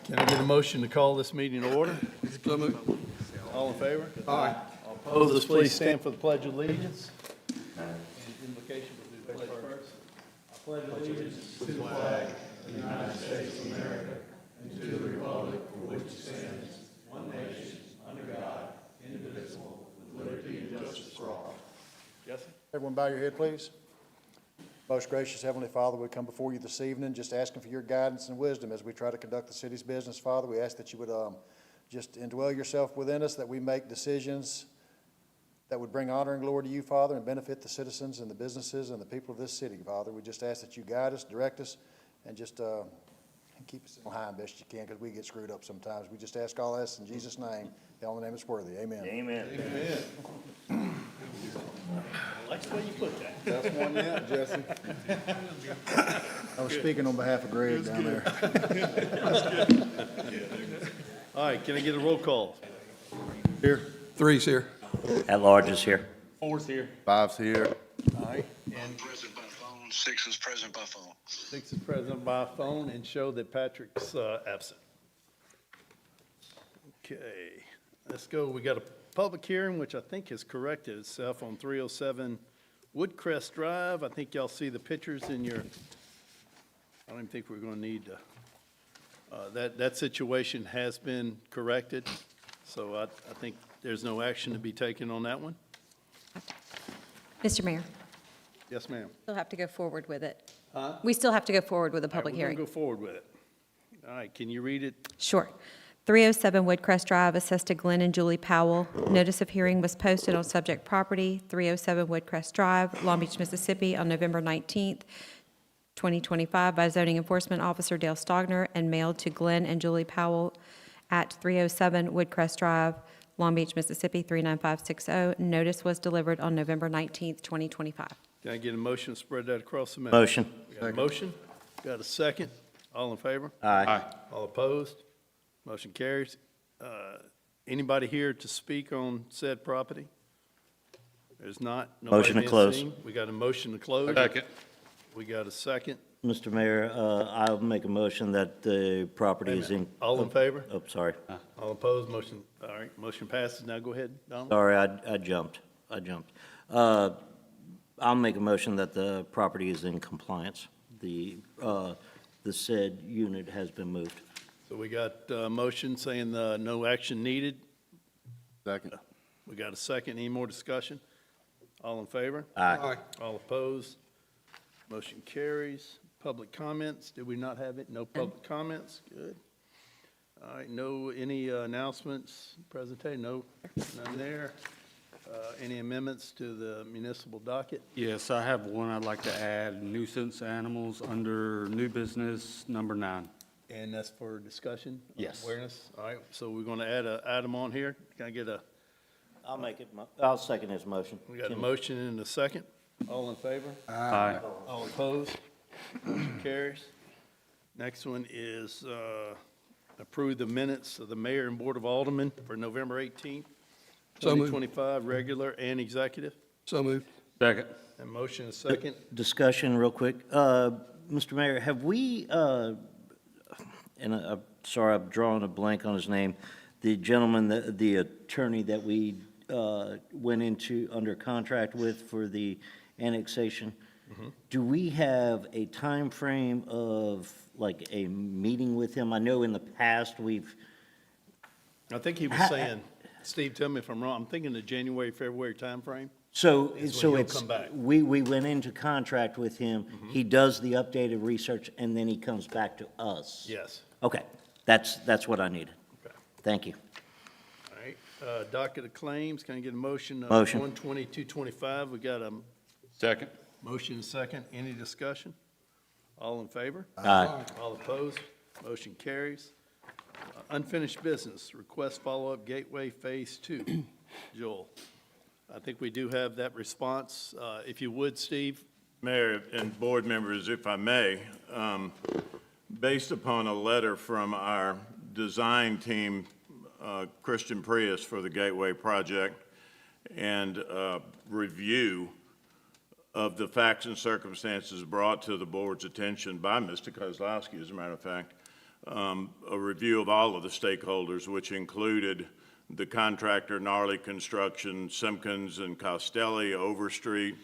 Can I get a motion to call this meeting to order? So moved. All in favor? Aye. All opposed, please stand for the Pledge of Allegiance. Invocation, we'll do the pledge first. I pledge allegiance to the flag of the United States of America and to the republic for which it stands, one nation, under God, indivisible, with liberty and justice for all. Jesse? Everyone bow your head, please. Most gracious Heavenly Father, we come before you this evening just asking for your guidance and wisdom as we try to conduct the city's business. Father, we ask that you would just indwell yourself within us, that we make decisions that would bring honor and glory to you, Father, and benefit the citizens and the businesses and the people of this city, Father. We just ask that you guide us, direct us, and just keep us on high as best you can, because we get screwed up sometimes. We just ask all this in Jesus' name. The only name is worthy. Amen. Amen. Amen. I like the way you put that. That's one yet, Jesse. I was speaking on behalf of Greg down there. All right, can I get a roll call? Here. Three's here. At large is here. Four's here. Five's here. All right, and Present by phone, 6 is present by phone. 6 is present by phone and show that Patrick's absent. Okay, let's go. We got a public hearing, which I think has corrected itself on 307 Woodcrest Drive. I think y'all see the pictures in your, I don't even think we're going to need to, that situation has been corrected. So I think there's no action to be taken on that one. Mr. Mayor, Yes, ma'am. still have to go forward with it. Huh? We still have to go forward with a All right, public hearing. We're going to go forward with it. All right, can you read it? Sure. 307 Woodcrest Drive, assessed to Glenn and Julie Powell. Notice of hearing was posted on subject property, 307 Woodcrest Drive, Long Beach, Mississippi, on November 19th, 2025, by zoning enforcement officer Dale Stogner, and mailed to Glenn and Julie Powell at 307 Woodcrest Drive, Long Beach, Mississippi, 39560. Notice was delivered on November 19th, 2025. Can I get a motion to spread that across the map? Motion. We got a motion? Got a second? All in favor? Aye. All opposed? Motion carries. Anybody here to speak on said property? There's not. Nobody Motion to being close. seen. We got a motion to close. Second. We got a second. Mr. Mayor, I'll make a motion that the property is in. All in favor? Oh, sorry. All opposed? Motion, all right, motion passes. Now go ahead, Donald. Sorry, I jumped. I'll make a motion that the property is in compliance. The said unit has been moved. So we got a motion saying no action needed. Second. We got a second. Any more discussion? All in favor? Aye. All opposed? Motion carries. Public comments, did we not have it? No public comments? Good. All right, any announcements, presentation? No, none there. Any amendments to the municipal docket? Yes, I have one I'd like to add, nuisance animals under new business number 9. And that's for discussion? Yes. Awareness? All right, so we're going to add an item on here. Can I get I'll second his motion. we got a motion and a second? All in favor? Aye. All opposed? Motion carries. Next one is approve the minutes of the mayor and board of aldermen for November 18th, So moved. 2025, regular and executive. So moved. Second. And motion is second. Discussion real quick. Mr. Mayor, have we, and I'm sorry, I'm drawing a blank on his name, the gentleman, the attorney that we went into under contract with for the annexation, do we have a time frame of like a meeting with him? I know in the past I think he was saying, Steve, tell me if I'm wrong, I'm thinking the January, February timeframe. So Is when so he'll it's, come back. we went into contract with him, he does the updated research, and then he comes back to us? Yes. Okay, that's what I needed. Okay. Thank you. All right. Docket of claims, can I get a motion? Motion. 12225, we got a Second. motion and second. Any discussion? All in favor? Aye. All opposed? Motion carries. Unfinished business, request follow-up Gateway Phase 2. Joel, I think we do have that response. If you would, Steve? Mayor and board members, if I may, based upon a letter from our design team, Christian Prius for the Gateway project, and review of the facts and circumstances brought to the board's attention by Mr. Kozlowski, as a matter of fact, a review of all of the stakeholders, which included the contractor, Gnarly Construction, Simpkins and Costelli, Overstreet,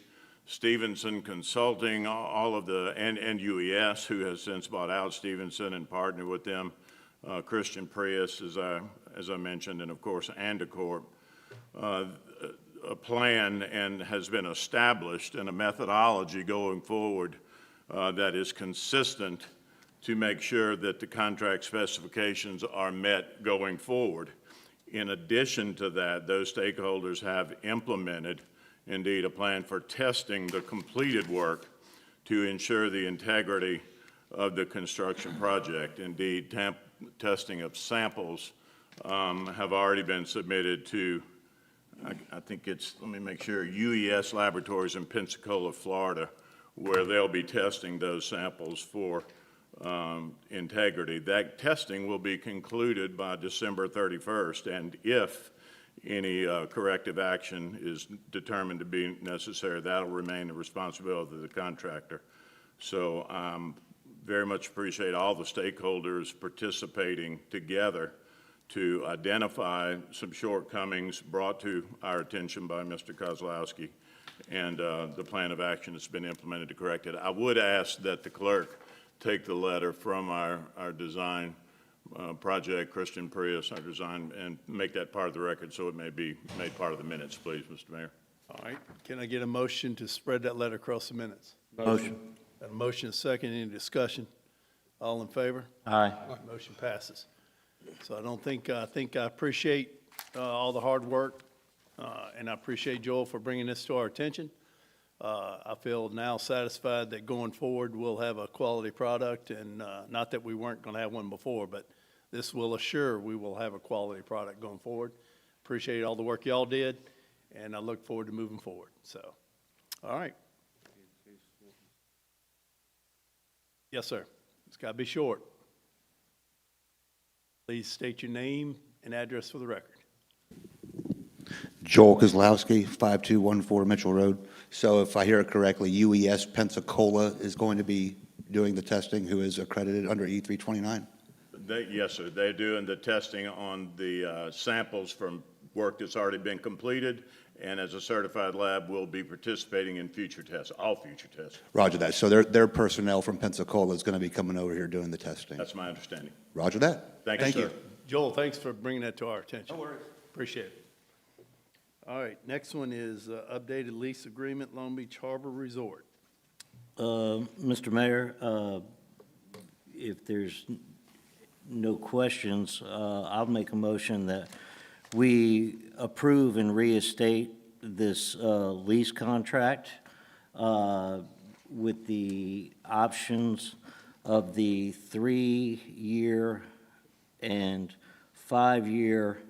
Stevenson Consulting, all of the, and UES, who has since bought out Stevenson and partnered with them, Christian Prius, as I mentioned, and of course, Andacorp. A plan and has been established and a methodology going forward that is consistent to make sure that the contract specifications are met going forward. In addition to that, those stakeholders have implemented, indeed, a plan for testing the completed work to ensure the integrity of the construction project. Indeed, testing of samples have already been submitted to, I think it's, let me make sure, UES Laboratories in Pensacola, Florida, where they'll be testing those samples for integrity. That testing will be concluded by December 31st, and if any corrective action is determined to be necessary, that'll remain the responsibility of the contractor. So very much appreciate all the stakeholders participating together to identify some shortcomings brought to our attention by Mr. Kozlowski and the plan of action that's been implemented to correct it. I would ask that the clerk take the letter from our design project, Christian Prius, our design, and make that part of the record so it may be made part of the minutes, please, Mr. Mayor. All right, can I get a motion to spread that letter across the minutes? Motion. Got a motion, and a second, any discussion? All in favor? Aye. Motion passes. So I think I appreciate all the hard work, and I appreciate Joel for bringing this to our attention. I feel now satisfied that going forward, we'll have a quality product, and not that we weren't going to have one before, but this will assure we will have a quality product going forward. Appreciate all the work y'all did, and I look forward to moving forward. So, all right. Yes, sir. It's got to be short. Please state your name and address for the record. Joel Kozlowski, 5214 Mitchell Road. So if I hear it correctly, UES Pensacola is going to be doing the testing, who is accredited under E329? Yes, sir. They're doing the testing on the samples from work that's already been completed, and as a certified lab, will be participating in future tests, all future tests. Roger that. So their personnel from Pensacola is going to be coming over here doing the testing. That's my understanding. Roger that. Thank you, sir. Joel, thanks for bringing that to our attention. No worries. Appreciate it. All right, next one is updated lease agreement, Long Beach Harbor Resort. Mr. Mayor, if there's no questions, I'll make a motion that we approve and reinstate this lease contract with the options of the 3-year and 5-year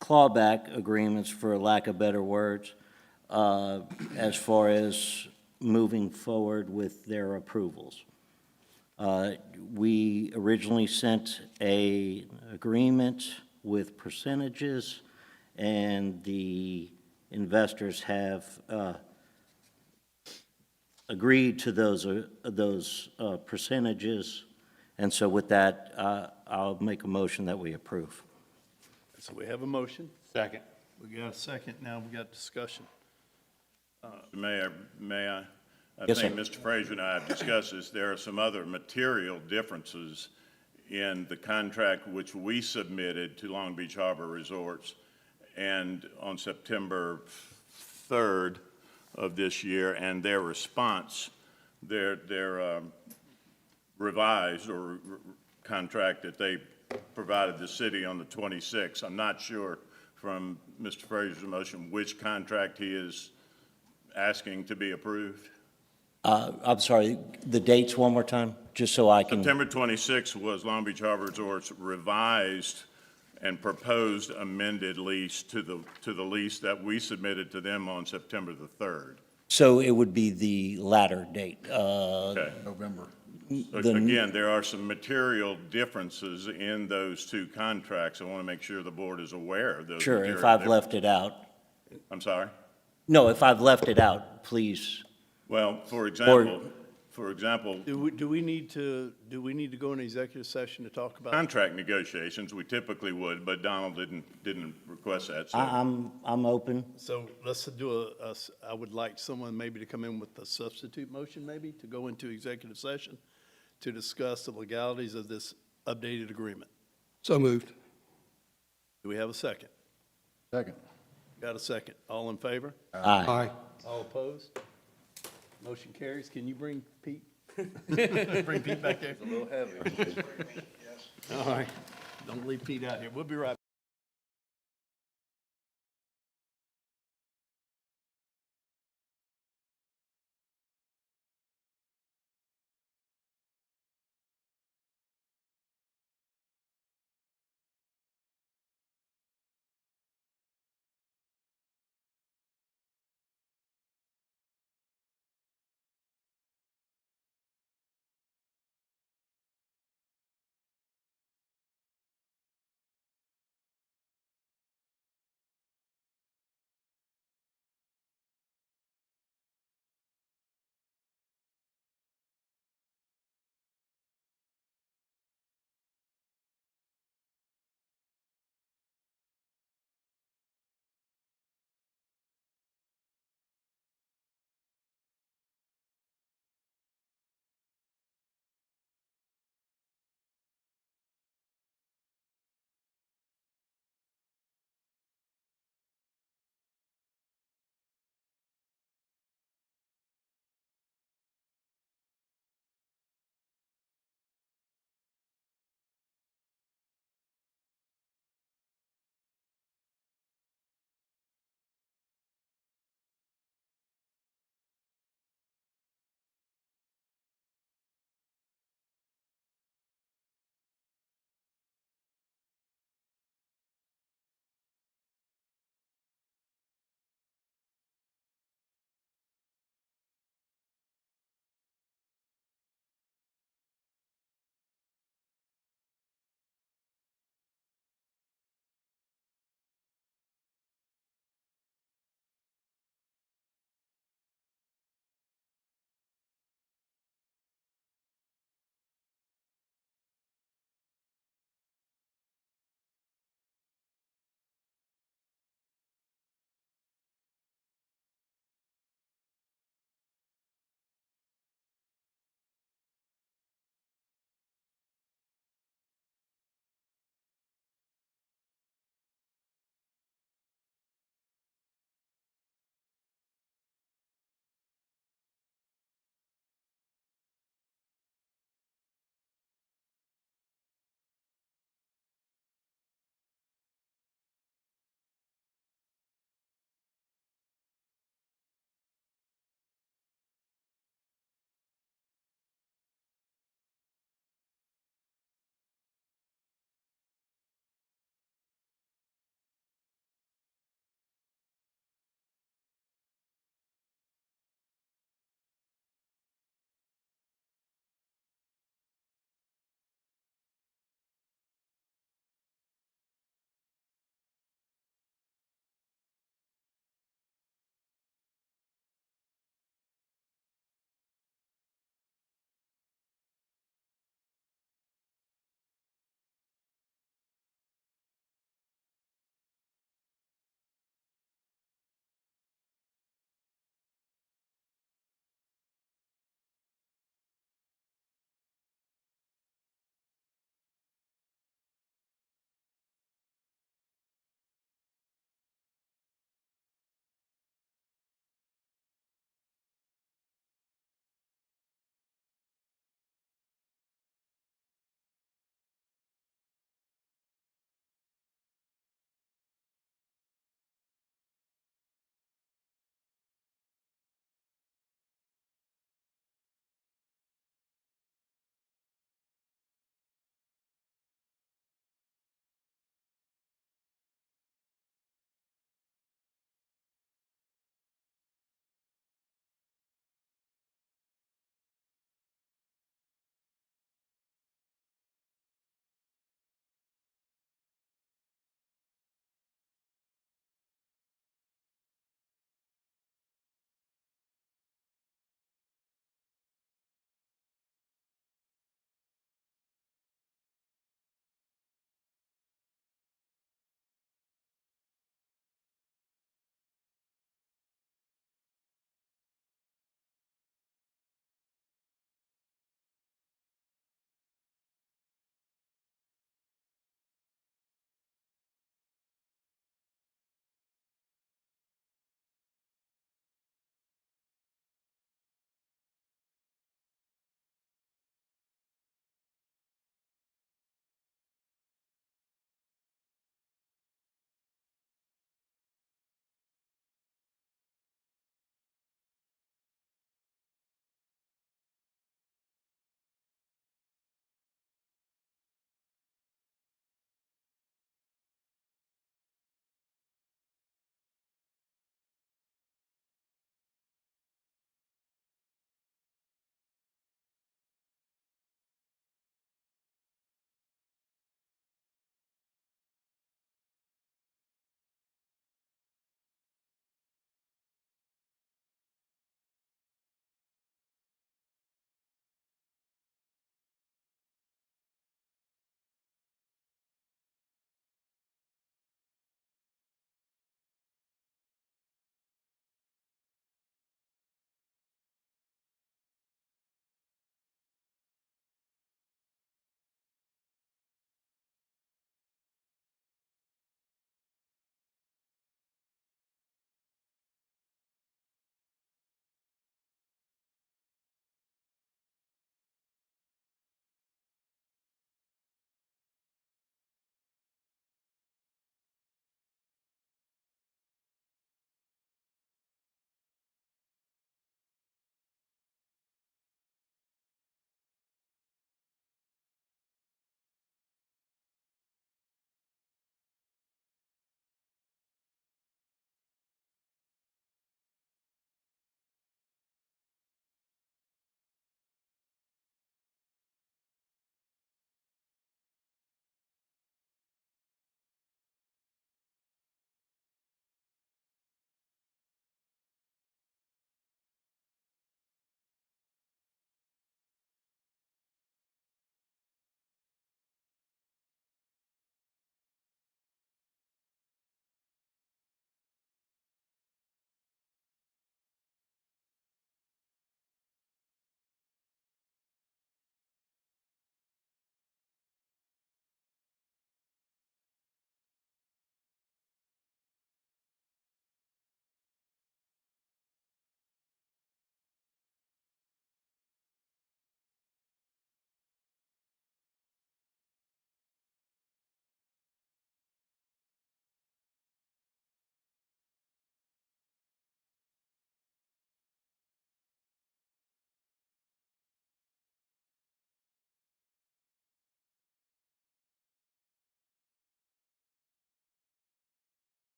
clawback agreements, for lack of better words, as far as moving forward with their approvals. We originally sent an agreement with percentages, and the investors have agreed to those percentages. And so with that, I'll make a motion that we approve. So we have a motion. Second. We got a second. Now we got discussion. Mayor, may I? I Yes, think sir. Mr. Frazier and I have discussed this. There are some other material differences in the contract which we submitted to Long Beach Harbor Resorts, and on September 3rd of this year, and their response, their revised or contract that they provided the city on the 26th. I'm not sure from Mr. Frazier's motion which contract he is asking to be approved. I'm sorry, the dates one more time, just so I can. September 26th was Long Beach Harbor Resorts revised and proposed amended lease to the lease that we submitted to them on September the 3rd. So it would be the latter date. Okay. November. So The- again, there are some material differences in those two contracts. I want to make sure the board is aware of those. Sure, material if I've differences. left it out. I'm sorry? No, if I've left it out, please. Well, for For example, Do we need to go into executive session to talk about? contract negotiations, we typically would, but Donald didn't request that, so. I'm open. So let's do I would like someone maybe to come in with a substitute motion, maybe, to go into executive session to discuss the legalities of this updated agreement. So moved. Do we have a second? Second. Got a second. All in favor? Aye. Aye. All opposed? Motion carries. Can you bring Pete? Bring Pete back there? Yes. All right. Don't leave Pete out here. We'll be right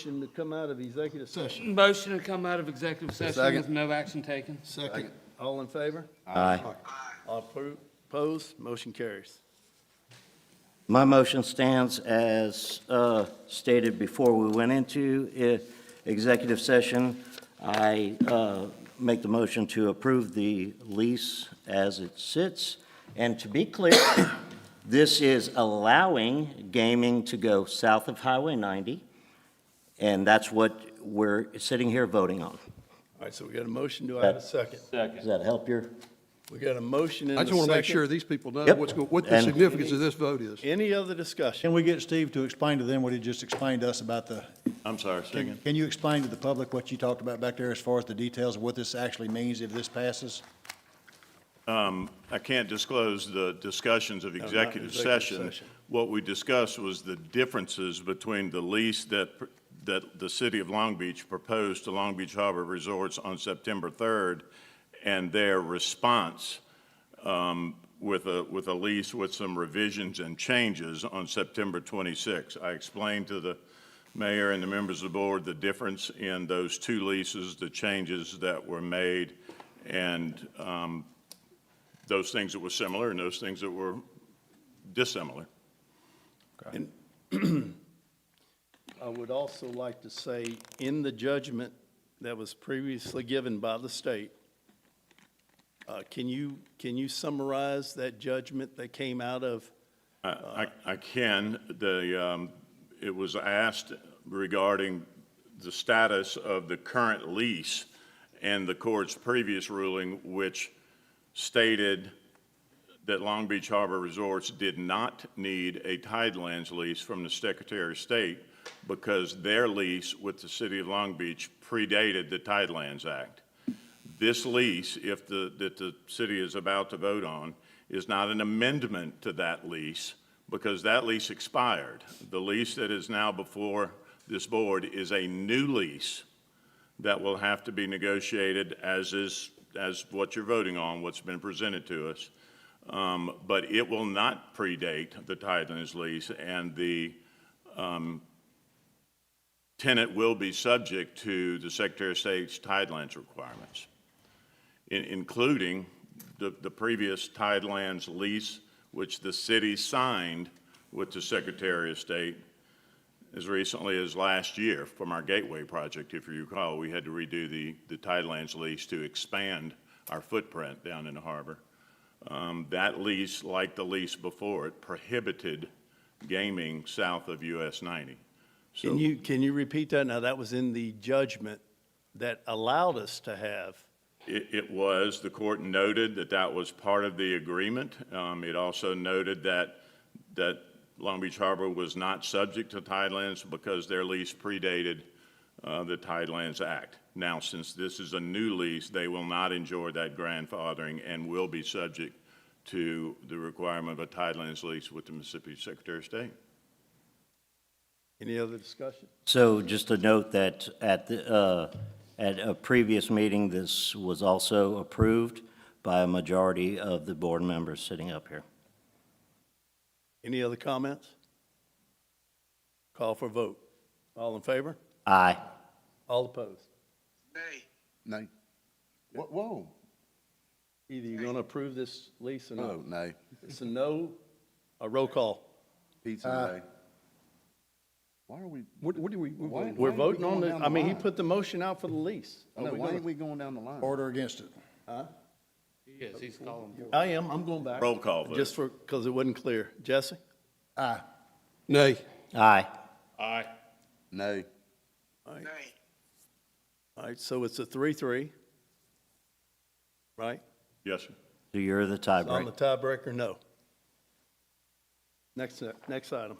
To come out of executive session. Motion to come out of executive session Second. with no action taken. Second. All in favor? Aye. All opposed? Motion carries. My motion stands as stated before we went into executive session. I make the motion to approve the lease as it sits. And to be clear, this is allowing gaming to go south of Highway 90, and that's what we're sitting here voting on. All right, so we got a motion. Do I have a second? Does that help your? We got a motion and a I second. just want to make sure these people know Yep. what the And- significance of this vote is. Any other discussion? Can we get Steve to explain to them what he just explained to us about the, I'm sorry, second. can you explain to the public what you talked about back there as far as the details of what this actually means if this passes? I can't disclose the discussions of not executive executive session. session. What we discussed was the differences between the lease that the city of Long Beach proposed to Long Beach Harbor Resorts on September 3rd and their response with a lease with some revisions and changes on September 26th. I explained to the mayor and the members of the board the difference in those two leases, the changes that were made, and those things that were similar and those things that were dissimilar. I would also like to say, in the judgment that was previously given by the state, can you summarize that judgment that came out of? I can. It was asked regarding the status of the current lease and the court's previous ruling, which stated that Long Beach Harbor Resorts did not need a Tidelands lease from the Secretary of State because their lease with the city of Long Beach predated the Tidelands Act. This lease, that the city is about to vote on, is not an amendment to that lease because that lease expired. The lease that is now before this board is a new lease that will have to be negotiated as what you're voting on, what's been presented to us. But it will not predate the Tidelands lease, and the tenant will be subject to the Secretary of State's Tidelands requirements, including the previous Tidelands lease, which the city signed with the Secretary of State as recently as last year from our Gateway project. If you recall, we had to redo the Tidelands lease to expand our footprint down in the harbor. That lease, like the lease before it, prohibited gaming south of US 90. So Can you repeat that? Now, that was in the judgment that allowed us to have. it was, the court noted that was part of the agreement. It also noted that Long Beach Harbor was not subject to Tidelands because their lease predated the Tidelands Act. Now, since this is a new lease, they will not enjoy that grandfathering and will be subject to the requirement of a Tidelands lease with the Mississippi Secretary of State. Any other discussion? So just a note that at a previous meeting, this was also approved by a majority of the board members sitting up here. Any other comments? Call for vote. All in favor? Aye. All opposed? Nay. Nay. Whoa. Either you're going to approve this lease or not. No, nay. It's a no, a roll call. Pizza, nay. Why are we? What do we? Why, We're voting on it. I mean, he put the motion out for the lease. I know, why ain't we going down the line? Order against it. Yes, he's calling. I am, I'm going back. Roll call vote. Just because it wasn't clear. Jesse? Aye. Nay. Aye. Aye. Nay. Nay. All right, so it's a 3-3, right? Yes, sir. So you're the On the tiebreaker. tiebreaker, no. Next item.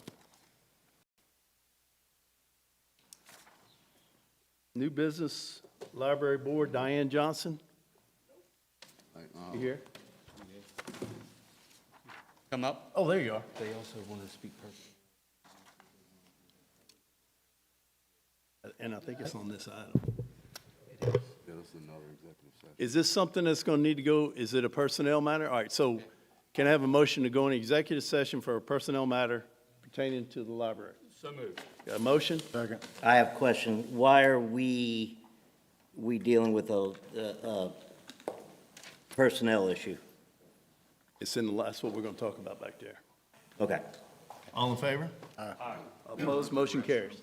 New Business Library Board, Diane Johnson. You here? Come up. Oh, there you are. They also want to speak personally. And I think it's on this item. Yeah, this is another executive session. Is this something that's going to need to go, is it a personnel matter? All right, so can I have a motion to go into executive session for a personnel matter pertaining to the library? So moved. Got a motion? Second. I have a question. Why are we dealing with a personnel issue? It's in the, that's what we're going to talk about back there. Okay. All in favor? Aye. Opposed, motion carries.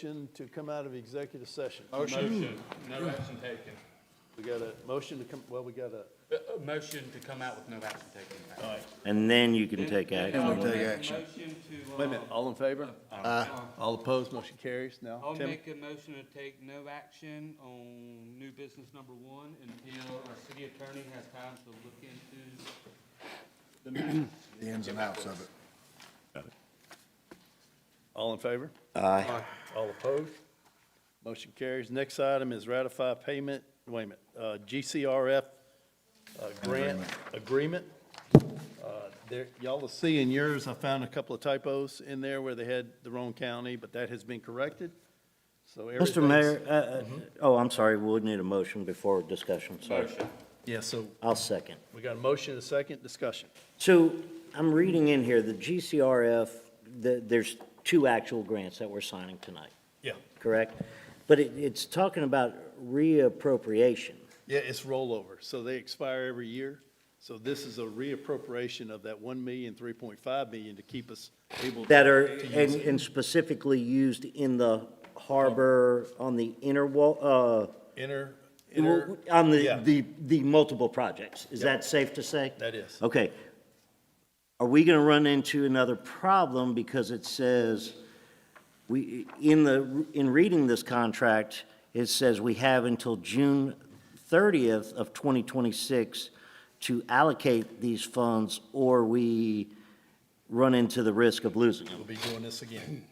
Motion to come out of executive session. Motion, no action taken. We got a motion to come, well, we got a, A motion to come out with no action taken. all right. And then you can take action. I'll make a motion to, Wait a minute, all in favor? All opposed, motion carries. Now, I'll Tim, make a motion to take no action on new business number 1 until our city attorney has time to look into the matter. The ins and outs of it. all in favor? Aye. All opposed? Motion carries. Next item is ratify payment, wait a minute, GCRF grant agreement. There, y'all will see in yours, I found a couple of typos in there where they had the wrong county, but that has been corrected. So Mr. everything's. Mayor, oh, I'm sorry, we'll need a motion before discussion, sorry. Yeah, so I'll second. we got a motion, and a second, discussion. So I'm reading in here, the GCRF, there's 2 actual grants that we're signing tonight, Yeah. correct? But it's talking about reappropriation. Yeah, it's rollover, so they expire every year. So this is a reappropriation of that 1 million, 3.5 million to keep us able. That are, to use it. and specifically used in the harbor on the inner wall, Inner, on yeah. the multiple projects. Is Yep. that safe to say? That is. Okay. Are we going to run into another problem because it says, in reading this contract, it says we have until June 30th of 2026 to allocate these funds, or we run into the risk of losing them? We'll be doing this again.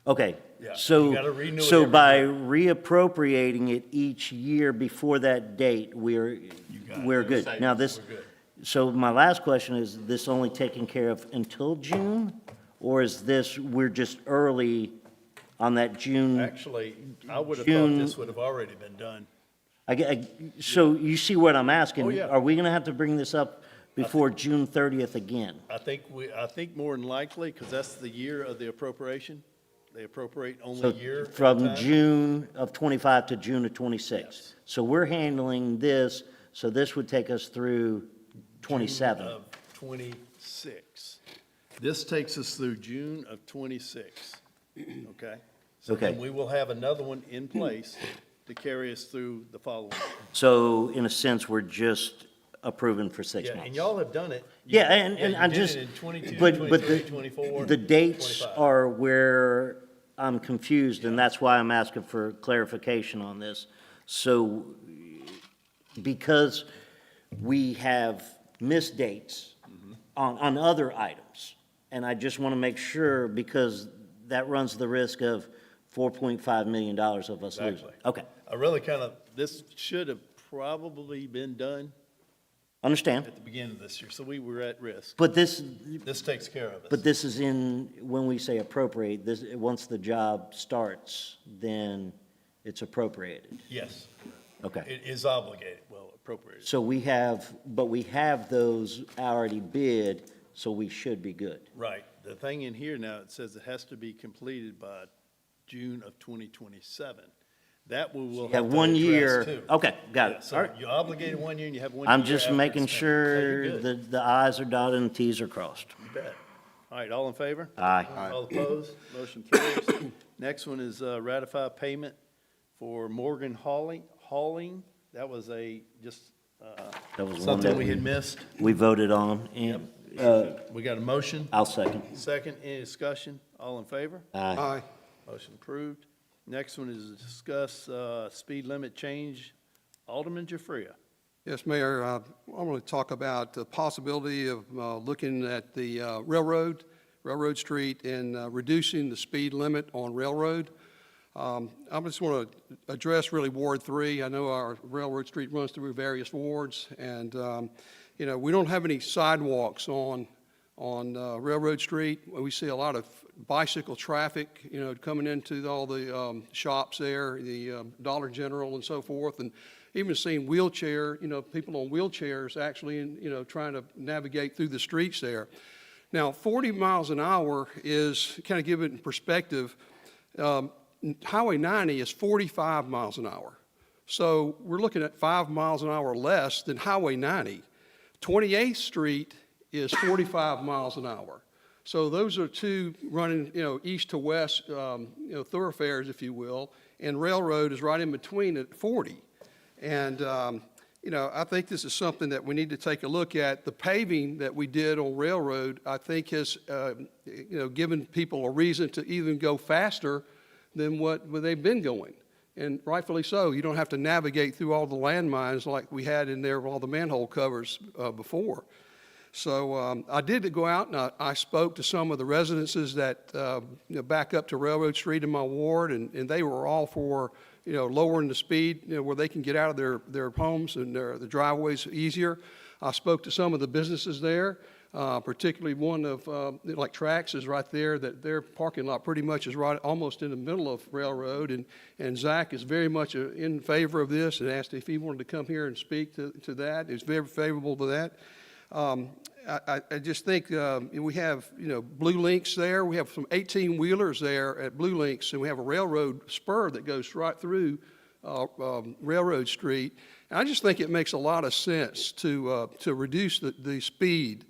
Okay. Yeah, you So, gotta renew it so every by reappropriating it each year before that date, we're good. Now, this, We're good. so my last question is this only taken care of until June? Or is this, we're just early on that June? Actually, I would have thought June- this would have already been done. So you see what I'm asking? Oh, yeah. Are we gonna have to bring this up before June 30th again? I think more than likely, because that's the year of the appropriation. They appropriate only So a year at a from time. June of '25 to June of '26? Yes. So we're handling this, so this would take us through '27? Of 26. This takes us through June of 26, okay? So Okay. then we will have another one in place to carry us through the following year. So in a sense, we're just approving for 6 Yeah, months? and y'all have done it. You- Yeah, and you I'm did just, it in 22, but 23, 24, the dates 25. are where I'm confused, and that's why I'm asking for clarification on this. So because we have missed dates on other items, and I just want to make sure, because that runs the risk of $4.5 million of us losing. Exactly. Okay, I really this should have probably been done understand. at the beginning of this year, so we were at risk. But this, This takes care of us. But this is in, when we say appropriate, this, once the job starts, then it's appropriated. Yes, Okay. it is obligated, well, appropriated. So we have those already bid, so we should be good. Right. The thing in here now, it says it has to be completed by June of 2027. That we will You have have to 1 address year. too. Okay, got Yeah, it. so All right. you're obligated 1 year and you have 1 year I'm just after making it's spent. sure No, you're good. that the i's are dotted and t's are crossed. You bet. All right, all in favor? Aye. All opposed? Motion carries. Next one is ratify payment for Morgan Hauling. That was just That was one something that we had missed. we voted on, and, We got a motion. I'll second. Second, any discussion? All in favor? Aye. Motion approved. Next one is to discuss speed limit change. Alderman Jafria. Yes, Mayor, I want to talk about the possibility of looking at the Railroad Street and reducing the speed limit on Railroad. I just want to address really Ward 3. I know our Railroad Street runs through various wards, and, we don't have any sidewalks on Railroad Street. We see a lot of bicycle traffic, coming into all the shops there, the Dollar General and so forth, and even seeing people on wheelchairs actually, trying to navigate through the streets there. Now, 40 miles an hour is, kind of give it in perspective, Highway 90 is 45 miles an hour. So we're looking at 5 miles an hour less than Highway 90. 28th Street is 45 miles an hour. So those are two running, east to west, thoroughfares, if you will, and Railroad is right in between at 40. And, I think this is something that we need to take a look at. The paving that we did on Railroad, I think has, given people a reason to even go faster than what they've been going. And rightfully so. You don't have to navigate through all the landmines like we had in there with all the manhole covers before. So I did go out and I spoke to some of the residences that back up to Railroad Street in my ward, and they were all for lowering the speed where they can get out of their homes and the driveways easier. I spoke to some of the businesses there, particularly one of like Trax is right there. That their parking lot pretty much is right almost in the middle of Railroad, and Zach is very much in favor of this and asked if he wanted to come here and speak to that. He's very favorable to that. I just think we have, Blue Links there. We have some 18-wheelers there at Blue Links, and we have a railroad spur that goes right through Railroad Street. And I just think it makes a lot of sense to reduce the speed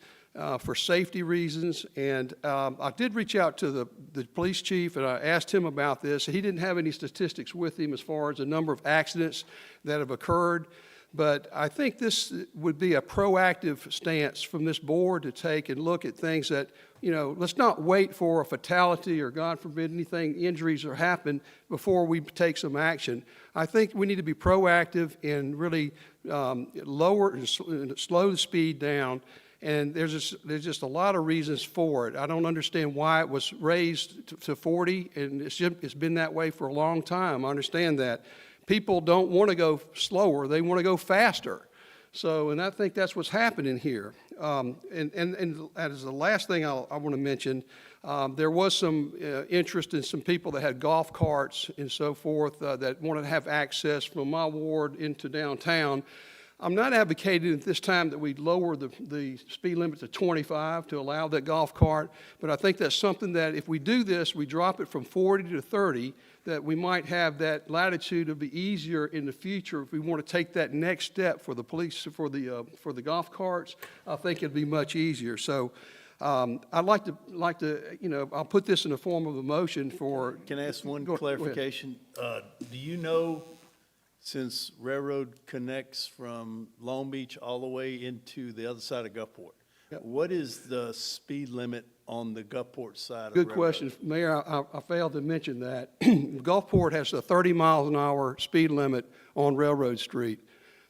for safety reasons. And I did reach out to the police chief, and I asked him about this. He didn't have any statistics with him as far as the number of accidents that have occurred. But I think this would be a proactive stance from this board to take and look at things that, let's not wait for a fatality or, God forbid, injuries or happen before we take some action. I think we need to be proactive and really lower and slow the speed down. And there's just a lot of reasons for it. I don't understand why it was raised to 40, and it's been that way for a long time. I understand that. People don't want to go slower, they want to go faster. So, and I think that's what's happening here. And as the last thing I want to mention, there was some interest in some people that had golf carts and so forth that wanted to have access from my ward into downtown. I'm not advocating at this time that we lower the speed limit to 25 to allow that golf cart, but I think that's something that if we do this, we drop it from 40 to 30, that we might have that latitude to be easier in the future if we want to take that next step for the police, for the golf carts. I think it'd be much easier. So I'd like to, I'll put this in the form of a motion for. Can I ask one Go ahead. clarification? Do you know, since Railroad connects from Long Beach all the way into the other side of Gulfport, Yep. what is the speed limit on the Gulfport side of Good Railroad? question. Mayor, I failed to mention that. Gulfport has a 30 miles an hour speed limit on Railroad Street.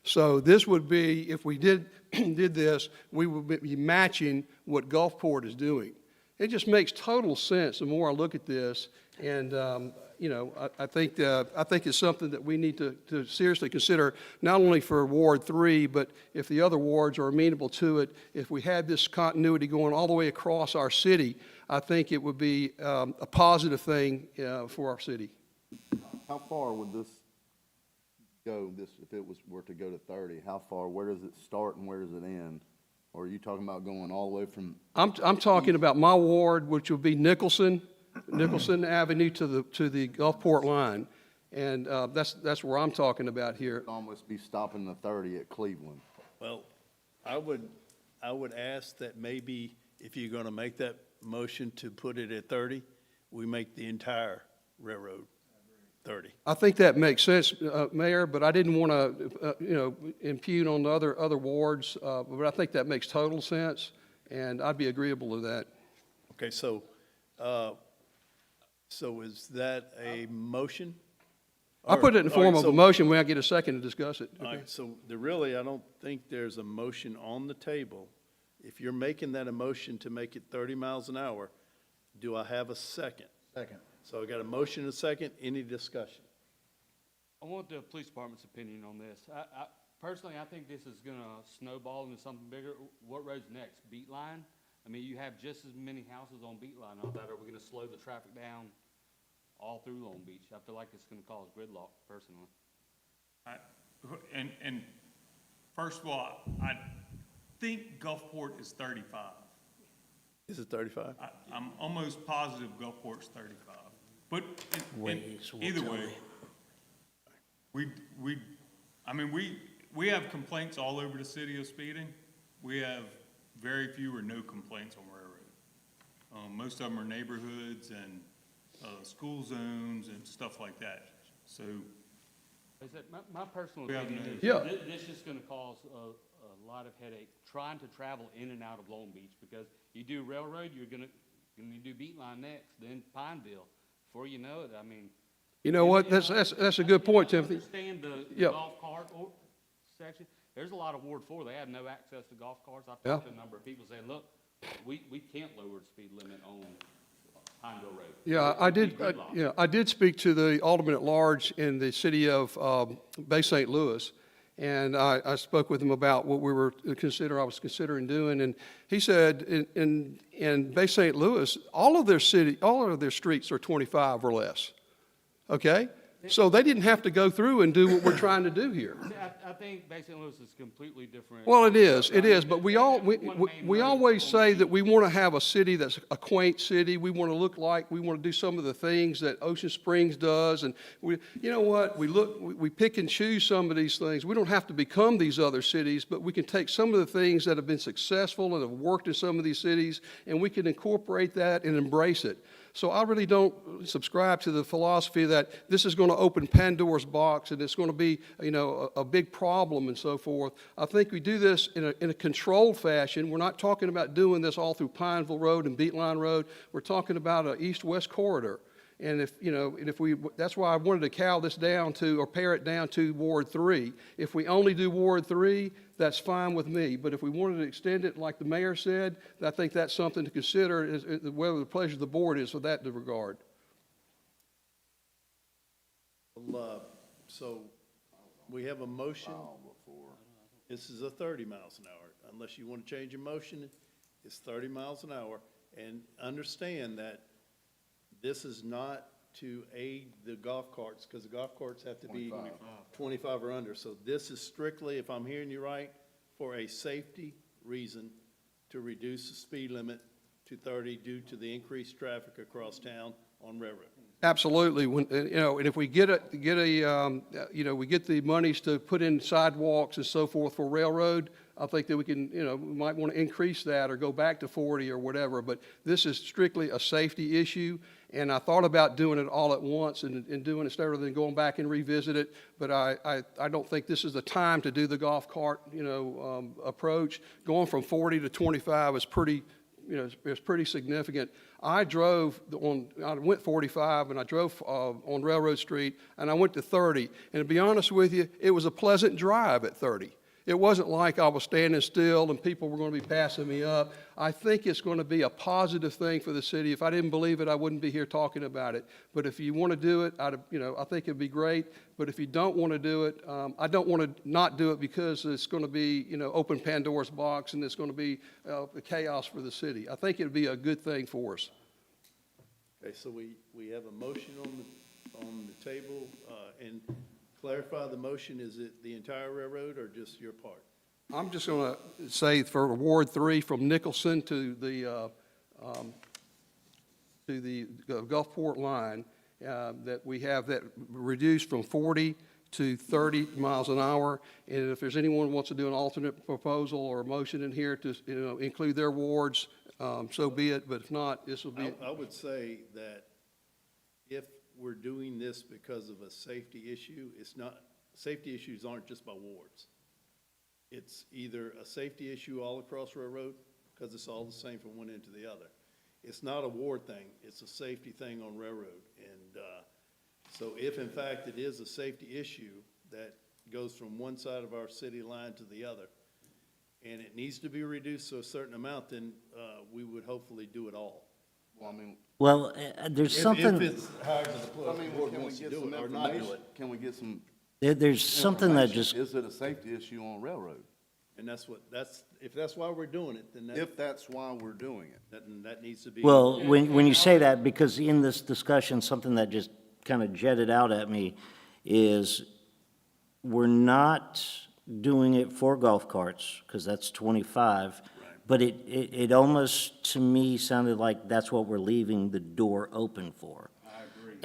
So this would be, if we did this, we would be matching what Gulfport is doing. It just makes total sense the more I look at this. And, I think it's something that we need to seriously consider, not only for Ward 3, but if the other wards are amenable to it. If we had this continuity going all the way across our city, I think it would be a positive thing for our city. How far would this go, if it were to go to 30? How far, where does it start and where does it end? Or are you talking about going all the way from? I'm talking about my ward, which would be Nicholson Avenue to the Gulfport line, and that's where I'm talking about here. Almost be stopping the 30 at Cleveland. Well, I would ask that maybe if you're going to make that motion to put it at 30, we make the entire railroad 30. I think that makes sense, Mayor, but I didn't want to, impugn on the other wards, but I think that makes total sense, and I'd be agreeable to that. Okay, so is that a motion? I'll put it in the All right, form of a motion when I get a second to discuss it. All right, so really, I don't think there's a motion on the table. If you're making that a motion to make it 30 miles an hour, do I have a second? Second. So I got a motion and a second. Any discussion? I want the police department's opinion on this. Personally, I think this is gonna snowball into something bigger. What road's next? Beat line? I mean, you have just as many houses on Beat line on that. Are we gonna slow the traffic down all through Long Beach? I feel like it's gonna cause gridlock, personally. And first of all, I think Gulfport is 35. Is it 35? I'm almost positive Gulfport's 35. But either way, we have complaints all over the city of speeding. We have very few or no complaints on Railroad. Most of them are neighborhoods and, school zones and stuff like that. So, Is that, my personal We have opinion no- is, Yeah. this is gonna cause a lot of headache trying to travel in and out of Long Beach, because you do railroad, you're gonna do Beatline next, then Pineville. Before you know it, I mean. You know what, that's a good point, Timothy. I understand the Yeah. golf cart section. There's a lot of Ward 4, they have no access to golf carts. I've Yeah. talked to a number of people saying, look, we can't lower the speed limit on Pineville Road. Yeah, It I would be did, gridlock. I did speak to the Alderman at large in the city of Bay St. Louis, and I spoke with him about what I was considering doing, and he said in Bay St. Louis, all of their streets are 25 or less, okay? So they didn't have to go through and do what we're trying to do here. See, I think Bay St. Louis is completely different. Well, it is, but They have one main we road always on say the that we want to have a city that's a quaint city. We want to look like, we want to do some of the things that Ocean Springs does. And you know what, we pick and choose some of these things. We don't have to become these other cities, but we can take some of the things that have been successful and have worked in some of these cities, and we can incorporate that and embrace it. So I really don't subscribe to the philosophy that this is going to open Pandora's box and it's going to be, a big problem and so forth. I think we do this in a controlled fashion. We're not talking about doing this all through Pineville Road and Beatline Road. We're talking about an east-west corridor. And that's why I wanted to cow this down to, or pare it down to Ward 3. If we only do Ward 3, that's fine with me. But if we wanted to extend it, like the mayor said, I think that's something to consider, whether the pleasure of the board is with that regard. Well, so we have a motion. This is a 30 miles an hour. Unless you want to change your motion, it's 30 miles an hour. And understand that this is not to aid the golf carts, because the golf carts have to be 25 or under. So this is strictly, if I'm hearing you right, for a safety reason to reduce the speed limit to 30 due to the increased traffic across town on Railroad. Absolutely. And if we we get the monies to put in sidewalks and so forth for railroad, I think that we can, we might want to increase that or go back to 40 or whatever. But this is strictly a safety issue. And I thought about doing it all at once and doing it instead of than going back and revisit it. But I don't think this is the time to do the golf cart, approach. Going from 40 to 25 is pretty, it's pretty significant. I went 45 and I drove on Railroad Street and I went to 30. And to be honest with you, it was a pleasant drive at 30. It wasn't like I was standing still and people were going to be passing me up. I think it's going to be a positive thing for the city. If I didn't believe it, I wouldn't be here talking about it. But if you want to do it, I think it'd be great. But if you don't want to do it, I don't want to not do it because it's going to be, open Pandora's box and it's going to be chaos for the city. I think it'd be a good thing for us. Okay, so we have a motion on the table, and clarify the motion, is it the entire railroad or just your part? I'm just going to say for Ward 3 from Nicholson to the Gulfport line, that we have that reduced from 40 to 30 miles an hour. And if there's anyone who wants to do an alternate proposal or motion in here to, include their wards, so be it. But if not, this will be. I would say that if we're doing this because of a safety issue, safety issues aren't just by wards. It's either a safety issue all across Railroad, because it's all the same from one end to the other. It's not a ward thing, it's a safety thing on Railroad. And so if in fact it is a safety issue that goes from one side of our city line to the other, and it needs to be reduced to a certain amount, then we would hopefully do it all. Well, I mean, Well, there's something. If it's however the I mean, board can we wants to get do some it or not do information? it. Can we get some? There's something that just, Is it a safety issue on railroad? And if that's why we're doing it, then If that's why we're doing it. that needs to be. well, when you say that, because in this discussion, something that just kind of jetted out at me is we're not doing it for golf carts, because that's 25. But it almost, to me, sounded like that's what we're leaving the door open for. I agree.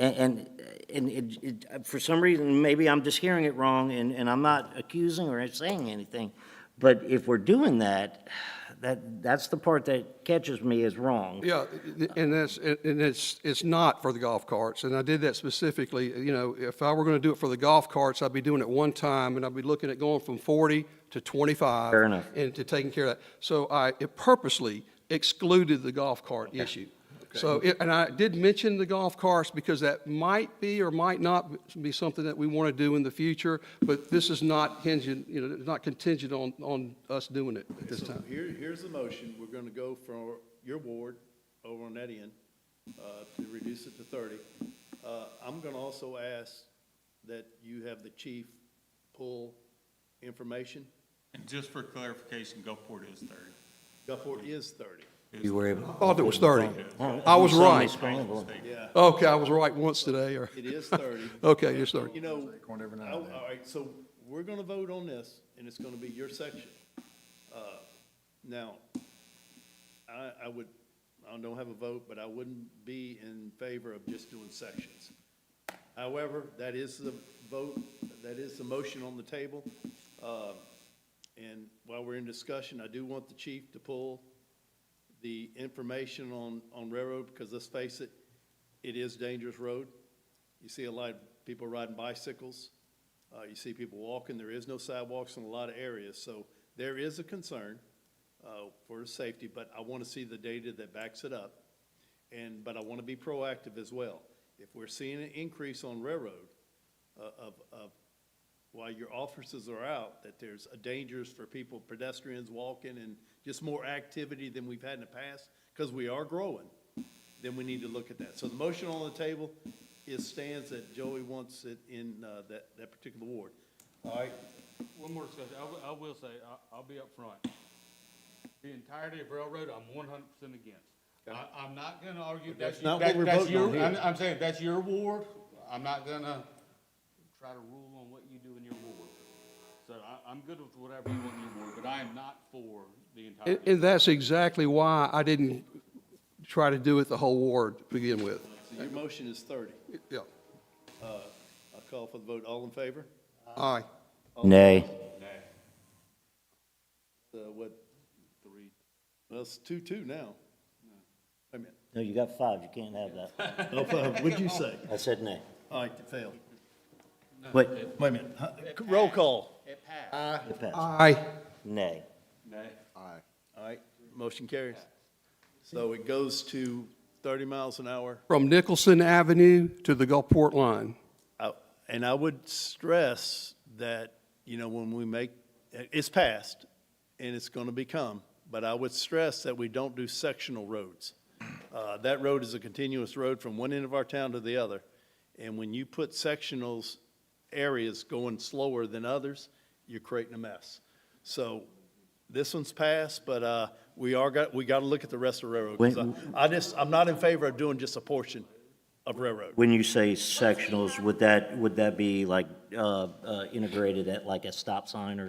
And for some reason, maybe I'm just hearing it wrong, and I'm not accusing or saying anything, but if we're doing that, that's the part that catches me as wrong. Yeah, and it's not for the golf carts, and I did that specifically. You know, if I were going to do it for the golf carts, I'd be doing it one time, and I'd be looking at going from 40 to 25. Fair enough. And to taking care of that. So I purposely excluded the golf cart issue. So, and I did mention the golf carts because that might be or might not be something that we want to do in the future, but this is not hinging, you know, it's not contingent on us doing it at this So time. here's the motion. We're gonna go for your ward over on that end, to reduce it to 30. I'm gonna also ask that you have the chief pull information. And just for clarification, Gulfport is 30. Gulfport is 30. You were able. I thought it was 30. Oh, I was you saw me right. scramble. Yeah, Okay, I was right once today, or, it is 30. okay, it's 30. You know, Acorn every now all and then. right, so we're gonna vote on this, and it's gonna be your section. Now, I don't have a vote, but I wouldn't be in favor of just doing sections. However, that is the vote, that is the motion on the table. And while we're in discussion, I do want the chief to pull the information on railroad, because let's face it, it is dangerous road. You see a lot of people riding bicycles. You see people walking. There is no sidewalks in a lot of areas. So there is a concern for safety, but I want to see the data that backs it up. But I want to be proactive as well. If we're seeing an increase on railroad of while your officers are out, that there's a dangers for people, pedestrians walking, and just more activity than we've had in the past, because we are growing, then we need to look at that. So the motion on the table stands that Joey wants it in that particular ward. All right, One more discussion. I will say, I'll be up front. The entirety of railroad, I'm 100% against. I'm not gonna argue. That's not what we're voting on here. I'm saying, that's your ward. I'm not gonna try to rule on what you do in your ward. So I'm good with whatever you want in your ward, but I am not for the entirety. And that's exactly why I didn't try to do it the whole ward to begin with. so your motion is 30. Yeah. I'll call for the vote. All in favor? Aye. Nay. What? 3. Well, it's 2-2 now. Wait a minute. No, you got 5, you can't have that. No, what'd you say? I said nay. All right, it failed. Wait, Wait a minute. Roll call. It passed. it passed. Aye. Nay. Aye. All right, motion carries. So it goes to 30 miles an hour. From Nicholson Avenue to the Gulfport line. And I would stress that, you know, when we make, it's passed and it's going to become, but I would stress that we don't do sectional roads. That road is a continuous road from one end of our town to the other. And when you put sectionals, areas going slower than others, you're creating a mess. So this one's passed, but we got to look at the rest of the railroad. 'Cause I'm not in favor of doing just a portion of railroad. When you say sectionals, would that be like integrated at like a stop sign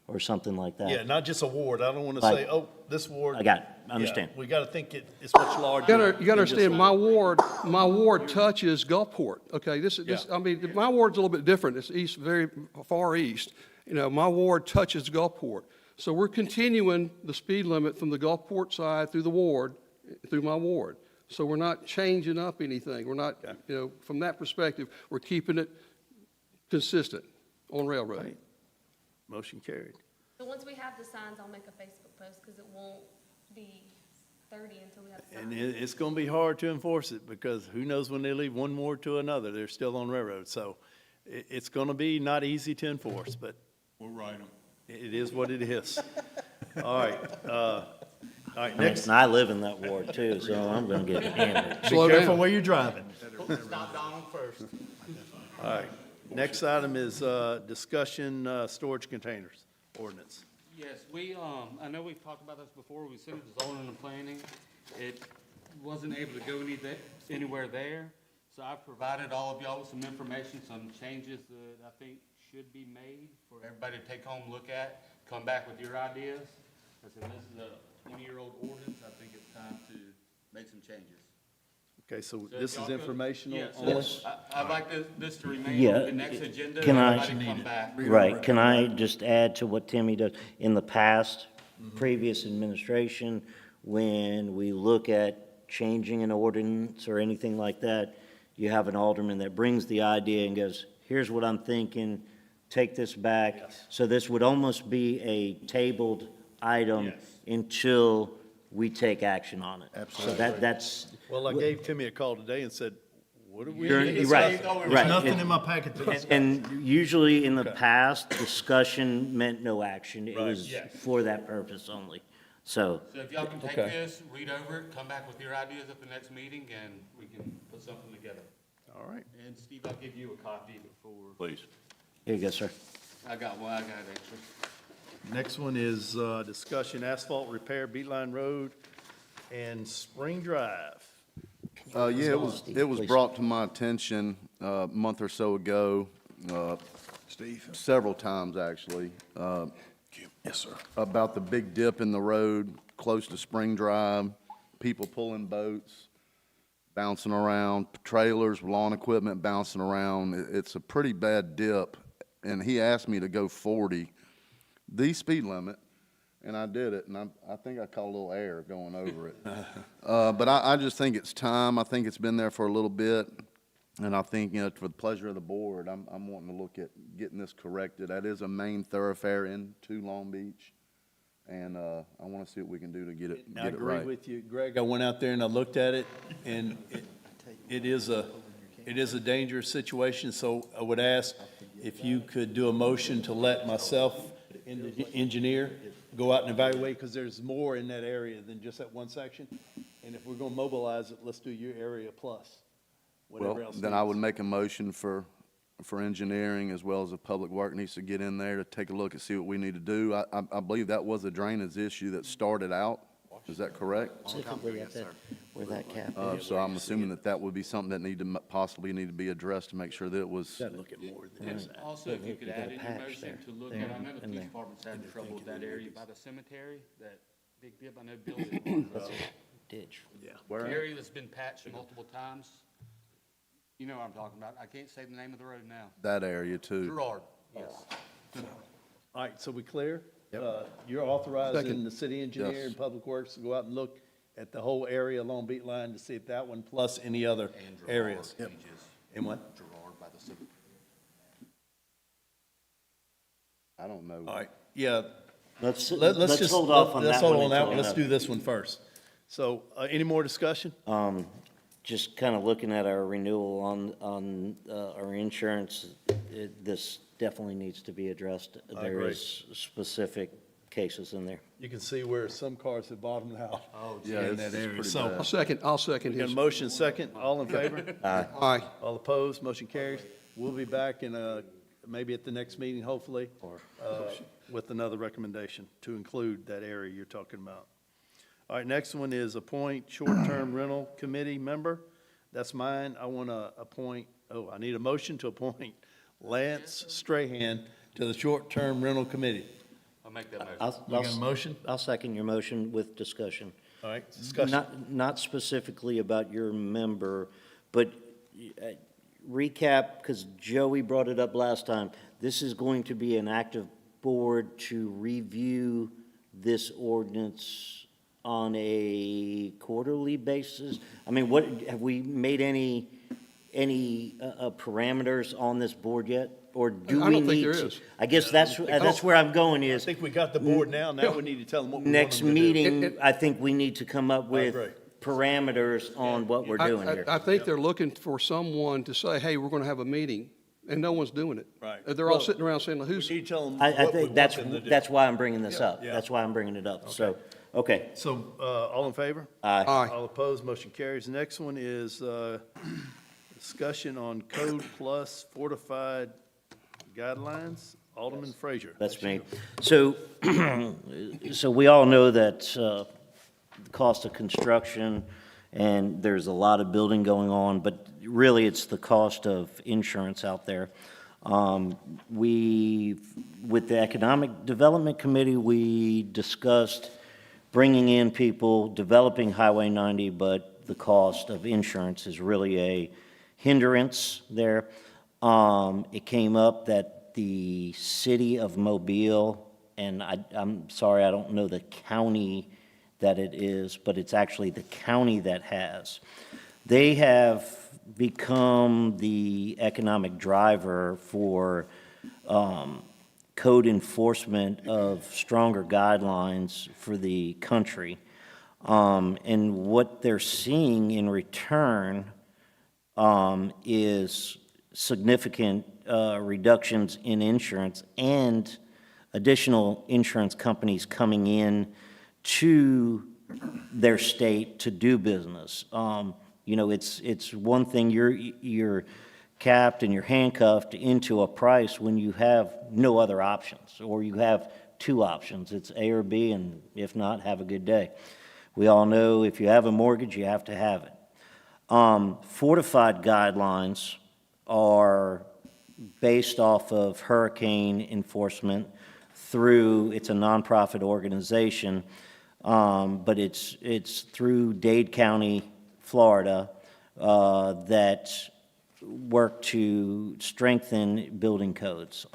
or something like that? Yeah, not just a ward. I don't want to Like- say, oh, this ward. I got it. I understand. Yeah, we got to think it's much larger. You gotta than just understand, one. my ward touches Gulfport, okay? I mean, my ward's a little bit different. It's east, very far east. You know, my ward touches Gulfport. So we're continuing the speed limit from the Gulfport side through the ward, through my ward. So we're not changing up anything. We're not, you know, from that perspective, we're keeping it consistent on railroad. Right. Motion carried. So once we have the signs, I'll make a Facebook post, because it won't be 30 until we have the And signs. it's going to be hard to enforce it because who knows when they leave one ward to another, they're still on railroad. So it's going to be not easy to enforce, but We'll write them. it is what it is. All right, next. And I live in that ward too, so I'm gonna get hammered. Be Slow careful down. where you're driving. Stop Donald first. All right. Next item is discussion storage containers ordinance. Yes, I know we've talked about this before. We sent it to zoning and planning. It wasn't able to go anywhere there. So I've provided all of y'all with some information, some changes that I think should be made for everybody to take home, look at, come back with your ideas. I said, this is a 20-year-old ordinance. I think it's time to make some changes. Okay, so So this y'all is good? informational Yeah, only? so I'd like this to remain Yeah, on the next agenda. can I- Everybody come back. Right, can I just add to what Timmy does? In the past, previous administration, when we look at changing an ordinance or anything like that, you have an alderman that brings the idea and goes, here's what I'm thinking, take this back. Yes. So this would almost be a tabled item Yes. until we take action on it. Absolutely. So that's. Well, I gave Timmy a call today and said, what are we? You're There's right, right. nothing in my packet to discuss. And usually in the past, discussion meant no action. It Right. was Yes. for that purpose only. So, So if y'all can take Okay. this, read over it, come back with your ideas at the next meeting, and we can put something together. All right. And Steve, I'll give you a copy before. Please. here you go, sir. I got one, I got it extra. Next one is discussion asphalt repair, Beeline Road and Spring Drive. Yeah, it was Please. brought to my attention a month or so ago, several times, actually. Yes, sir. About the big dip in the road close to Spring Drive, people pulling boats, bouncing around, trailers, lawn equipment bouncing around. It's a pretty bad dip, and he asked me to go 40, the speed limit, and I did it, and I think I caught a little air going over it. But I just think it's time. I think it's been there for a little bit, and I think, you know, for the pleasure of the board, I'm wanting to look at getting this corrected. That is a main thoroughfare into Long Beach, and I want to see what we can do to get it I right. agree with you, Greg. I went out there and I looked at it, and it is a dangerous situation, so I would ask if you could do a motion to let myself and the engineer go out and evaluate, because there's more in that area than just that one section. And if we're gonna mobilize it, let's do your area plus, whatever Well, else. then I would needs. make a motion for engineering as well as the public work needs to get in there to take a look and see what we need to do. I believe that was a drainage issue that started out. Is that correct? Specifically at that, where that cap is. So I'm assuming that would be something that possibly need to be addressed to make sure that it was, Gotta look at more than And just that. also, if you could You got a add in your patch motion there, to look there, at, I know the and police there. department's having trouble with that area by the cemetery, that big dip, I know Bill's. Ditch. The area that's been patched multiple times. You know what I'm talking about. I can't say the name of the road now. that area too. Gerard, yes. All right, so we clear? You're authorizing Second. the city engineer Yes. and public works to go out and look at the whole area along Beat Line to see if that one plus any other areas. And what? Gerard by the cemetery. I don't know. All right, yeah, Let's let's just, hold off on let's that hold one on that until one. Let's another. do this one first. So, any more discussion? Just kind of looking at our renewal on our insurance, this definitely needs to be addressed. There agree. is specific cases in there. You can see where some cars have bottomed out. Oh, Yeah, in it's that area. pretty So, bad. I'll second we got a his. motion second, all in favor? Aye. All opposed, motion carries. We'll be back in, maybe at the next meeting, hopefully, with another recommendation to include that area you're talking about. All right, next one is appoint short-term rental committee member. That's mine. I want to appoint, I need a motion to appoint Lance Strahan to the short-term rental committee. I'll make that motion. I'll- We got a motion? I'll second your motion with discussion. All right, discussion. Not specifically about your member, but recap, because Joey brought it up last time. This is going to be an active board to review this ordinance on a quarterly basis? I mean, what, have we made any parameters on this board yet? Or do I we don't think need there to? is. I guess that's where I'm going I is, think we got the board now. Now we need to tell them what we want next them to do. meeting, I think we need to come up with agree. parameters on what we're doing here. I think they're looking for someone to say, hey, we're going to have a meeting, and no one's doing it. Right. They're all Well, sitting around saying, We who's, need to tell them I what we think want that's, them to do. that's why I'm bringing this up. Yeah. That's why I'm bringing it up. So, okay. So, all in favor? Aye. aye. All opposed, motion carries. The next one is discussion on Code Plus fortified guidelines. Alderman Frazier. That's me. So, so we all know that the cost of construction, and there's a lot of building going on, but really it's the cost of insurance out there. With the Economic Development Committee, we discussed bringing in people, developing Highway 90, but the cost of insurance is really a hindrance there. It came up that the city of Mobile and I'm sorry, I don't know the county that it is, but it's actually the county that has. They have become the economic driver for code enforcement of stronger guidelines for the country. And what they're seeing in return is significant reductions in insurance and additional insurance companies coming in to their state to do business. You know, it's one thing, you're capped and you're handcuffed into a price when you have no other options, or you have two options. It's A or B, and if not, have a good day. We all know if you have a mortgage, you have to have it. Fortified guidelines are based off of hurricane enforcement through, it's a nonprofit organization, but it's through Dade County, Florida, that work to strengthen building codes.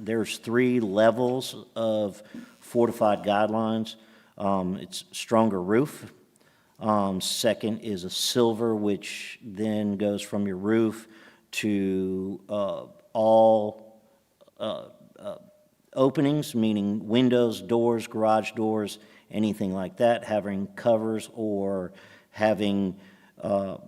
There's 3 levels of fortified guidelines. It's stronger roof. Second is a silver, which then goes from your roof to all openings, meaning windows, doors, garage doors, anything like that, having covers or having a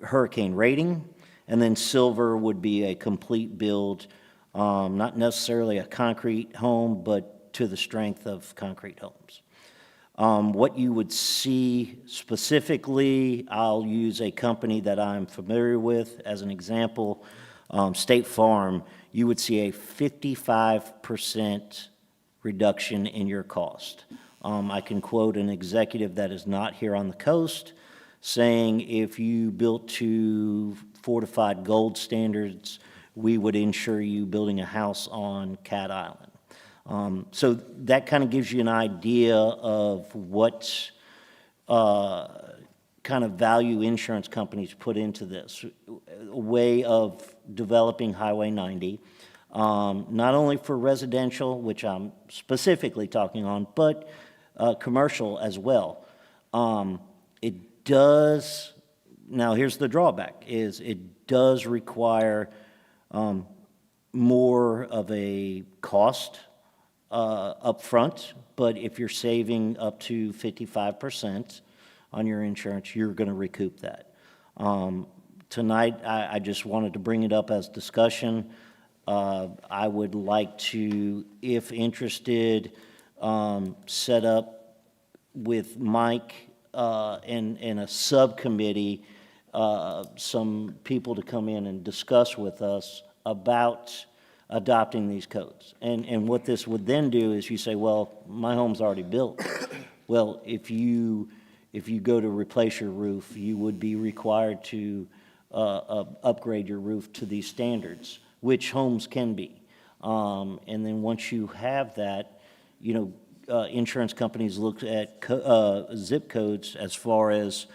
hurricane rating. And then silver would be a complete build, not necessarily a concrete home, but to the strength of concrete homes. What you would see specifically, I'll use a company that I'm familiar with as an example, State Farm. You would see a 55% reduction in your cost. I can quote an executive that is not here on the coast saying if you built to fortified gold standards, we would insure you building a house on Cat Island. So that kind of gives you an idea of what kind of value insurance companies put into this. A way of developing Highway 90, not only for residential, which I'm specifically talking on, but commercial as well. It does, now here's the drawback, is it does require more of a cost up front, but if you're saving up to 55% on your insurance, you're going to recoup that. Tonight, I just wanted to bring it up as discussion. I would like to, if interested, set up with Mike and a subcommittee, some people to come in and discuss with us about adopting these codes. And what this would then do is you say, well, my home's already built. Well, if you go to replace your roof, you would be required to upgrade your roof to these standards, which homes can be. And then once you have that, you know, insurance companies look at zip codes as far as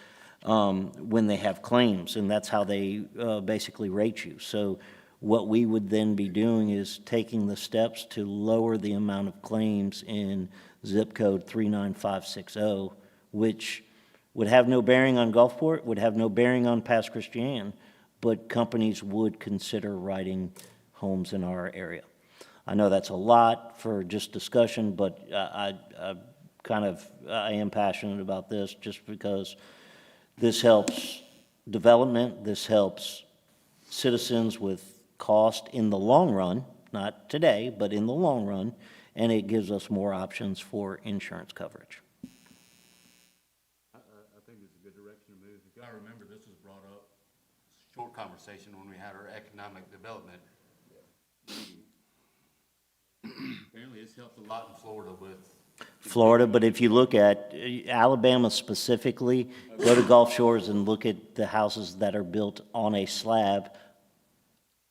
when they have claims, and that's how they basically rate you. So what we would then be doing is taking the steps to lower the amount of claims in zip code 39560, which would have no bearing on Gulfport, would have no bearing on Pass Christian, but companies would consider writing homes in our area. I know that's a lot for just discussion, but I am passionate about this just because this helps development, this helps citizens with cost in the long run, not today, but in the long run, and it gives us more options for insurance coverage. I think it's a good direction to move. I remember this was brought up, short conversation when we had our economic development. Apparently it's helped a lot in Florida with. Florida, but if you look at Alabama specifically, go to Gulf Shores and look at the houses that are built on a slab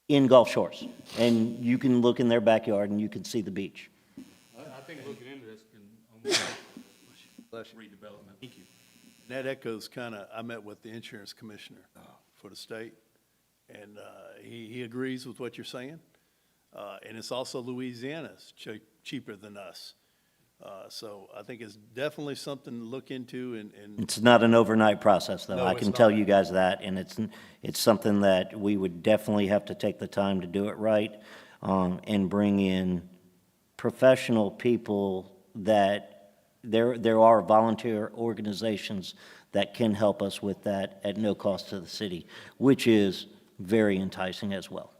in Gulf Shores. And you can look in their backyard and you can see the beach. I think looking into this can Bless you. redevelopment. Thank you. That echoes kind of, I met with the insurance commissioner for the state, and he agrees with what you're saying. And it's also Louisiana's cheaper than us. So I think it's definitely something to look into and It's not an overnight process, though. No, I it's can tell not. you guys that, and it's something that we would definitely have to take the time to do it right, and bring in professional people that, there are volunteer organizations that can help us with that at no cost to the city, which is very enticing as well.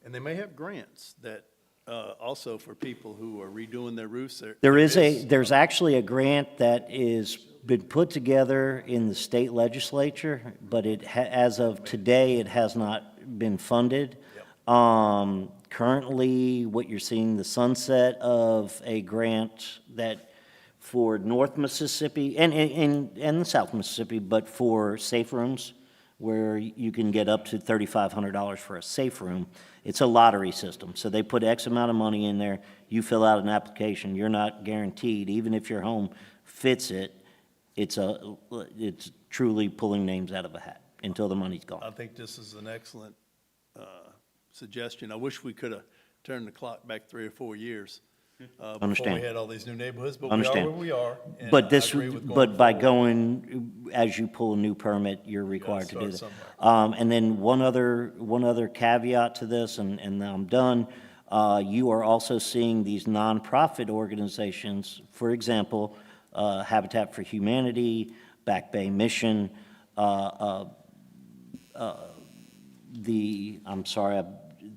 And they may have grants that, also for people who are redoing their roofs. There's actually a grant that is been put together in the state legislature, but as of today, it has not been funded. Currently, what you're seeing, the sunset of a grant that for North Mississippi and the South Mississippi, but for safe rooms, where you can get up to $3,500 for a safe room. It's a lottery system, so they put X amount of money in there, you fill out an application, you're not guaranteed, even if your home fits it, it's truly pulling names out of a hat until the money's I gone. think this is an excellent suggestion. I wish we could have turned the clock back 3 or 4 years before Understand. we had all these new neighborhoods, but we are Understand. where we are. And But I this, agree with but by forward. going, as you pull a new permit, you're required to do that. start somewhere. And then one other caveat to this, and then I'm done. You are also seeing these nonprofit organizations, for example, Habitat for Humanity, Back Bay Mission, the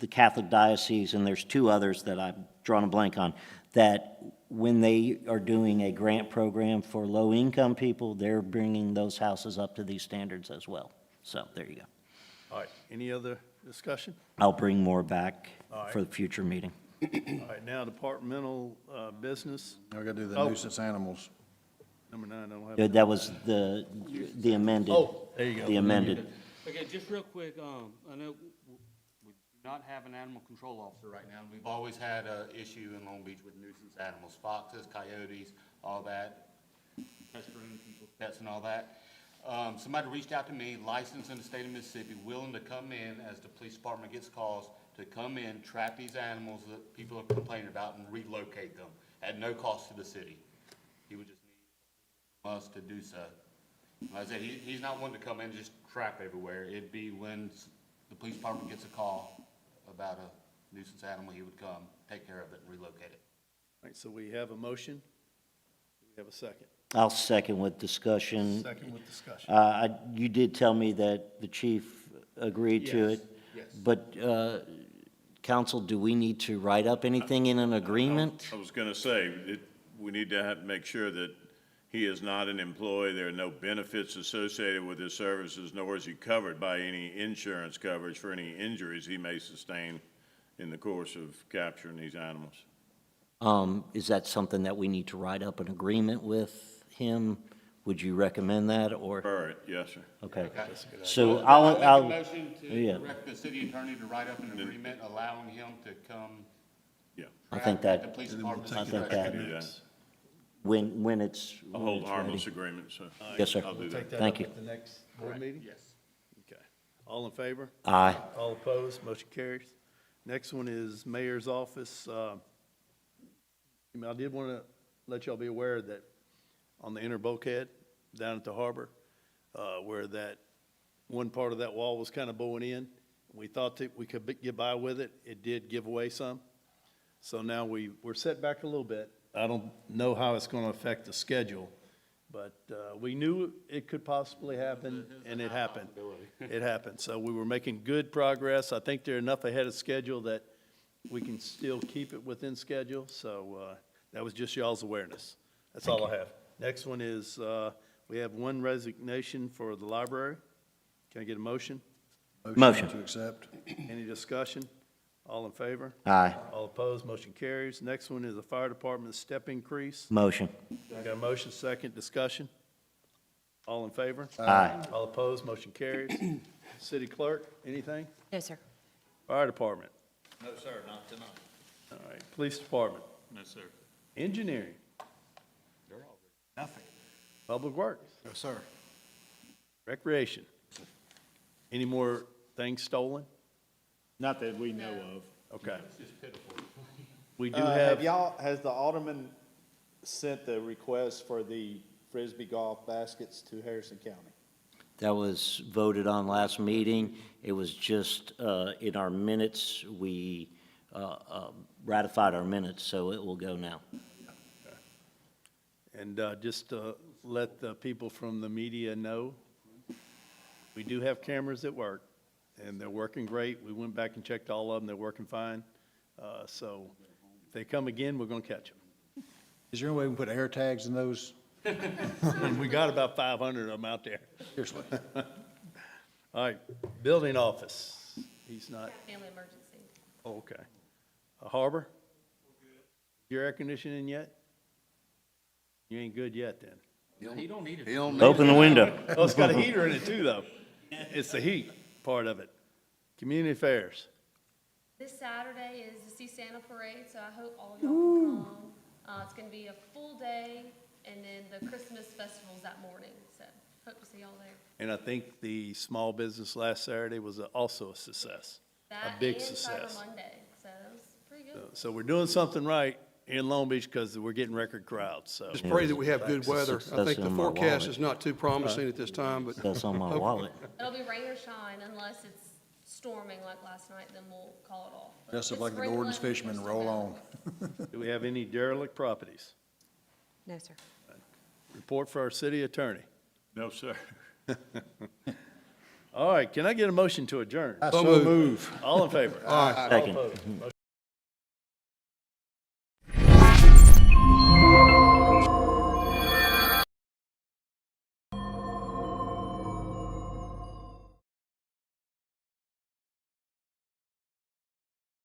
Catholic Diocese, and there's 2 others that I've drawn a blank on, that when they are doing a grant program for low-income people, they're bringing those houses up to these standards as well. So there you go. All right, any other discussion? I'll bring more back All right. for the future meeting. All right, now departmental business, Now we gotta do the Oh. nuisance animals. number 9, I don't have. That was the amended. Oh, there you go. The amended. Okay, just real quick, I know we do not have an animal control officer right now. We've always had a issue in Long Beach with nuisance animals, foxes, coyotes, all that, pestering people's pets and all that. Somebody reached out to me, licensed in the state of Mississippi, willing to come in as the police department gets calls, to come in, trap these animals that people are complaining about and relocate them at no cost to the city. He would just need us to do so. Like I said, he's not one to come in and just trap everywhere. It'd be when the police department gets a call about a nuisance animal, he would come, take care of it, and relocate it. All right, so we have a motion. Do we have a second? I'll second with discussion. Second with discussion. You did tell me that the chief agreed to it. Yes. But, counsel, do we need to write up anything in an agreement? I was going to say, we need to make sure that he is not an employee, there are no benefits associated with his services, nor is he covered by any insurance coverage for any injuries he may sustain in the course of capturing these animals. Is that something that we need to write up an agreement with him? Would you recommend that, or? All right, yes, sir. Okay. Okay. So Well, I'll, make a I'll, motion yeah. to direct the city attorney to write up an agreement allowing him to come. Yeah. I think trap at that- the police And then we'll department's take it think up that- at Do that. next. when it's. A when hold it's harmless ready. agreement, so. Yes, sir. I'll do We'll that. take that Thank up you. at the next board meeting? Yes. Okay. All in favor? Aye. All opposed? Motion carries. Next one is mayor's office. I did want to let y'all be aware that on the inner bulkhead down at the harbor, where that one part of that wall was kind of bowing in, we thought that we could get by with it. It did give away some. So now we're set back a little bit. I don't know how it's going to affect the schedule, but we knew it could possibly happen, and it happened. It happened. So we were making good progress. I think they're enough ahead of schedule that we can still keep it within schedule. So that was just y'all's awareness. That's all I have. Next one is, we have one resignation for the library. Can I get a motion? Motion. To accept. Any discussion? All in favor? Aye. All opposed, motion carries. Next one is the fire department step increase. Motion. I got a motion, second, discussion. All in favor? Aye. All opposed, motion carries. City clerk, anything? No, sir. Fire department? No, sir, not tonight. All right, police department? No, sir. Engineering? Nothing. Public works? No, sir. Recreation? Any more things stolen? Not that we know of. Okay. We do Have have, y'all, has the Alderman sent the request for the Frisbee golf baskets to Harrison County? That was voted on last meeting. It was just in our minutes, we ratified our minutes, so it will go now. and just to let the people from the media know, we do have cameras that work, and they're working great. We went back and checked all of them. They're working fine. So if they come again, we're going to catch them. Is there any way we can put air tags in those? And we got about 500 of them out there. Seriously. All right, building office. He's not, Family emergency. oh, okay. Harbor? Your air conditioning yet? You ain't good yet, then. He don't need it. He don't need Open the window. Oh, it's got a heater in it too, though. It's the heat part of it. Community affairs. This Saturday is the Sea Santa Parade, so I hope all of y'all can come. It's gonna be a full day, and then the Christmas festival's that morning, so hope to see y'all there. And I think the small business last Saturday was also a success, a That big and success. Cyber Monday, so it was pretty good. So we're doing something right in Long Beach because we're getting record crowds, so. Just pray that we have good weather. I Success think the in my forecast wallet. is not too promising at this time, but That's on my wallet. It'll be rain or shine unless it's storming like last night, then we'll call it off. Dress up It's like the sprinkling, Gordon's fishermen, we're roll still on. Do we have any derelict properties? No, sir. Report for our city attorney. No, sir. All right, can I get a motion to adjourn? I so move. All in favor? Second. All opposed?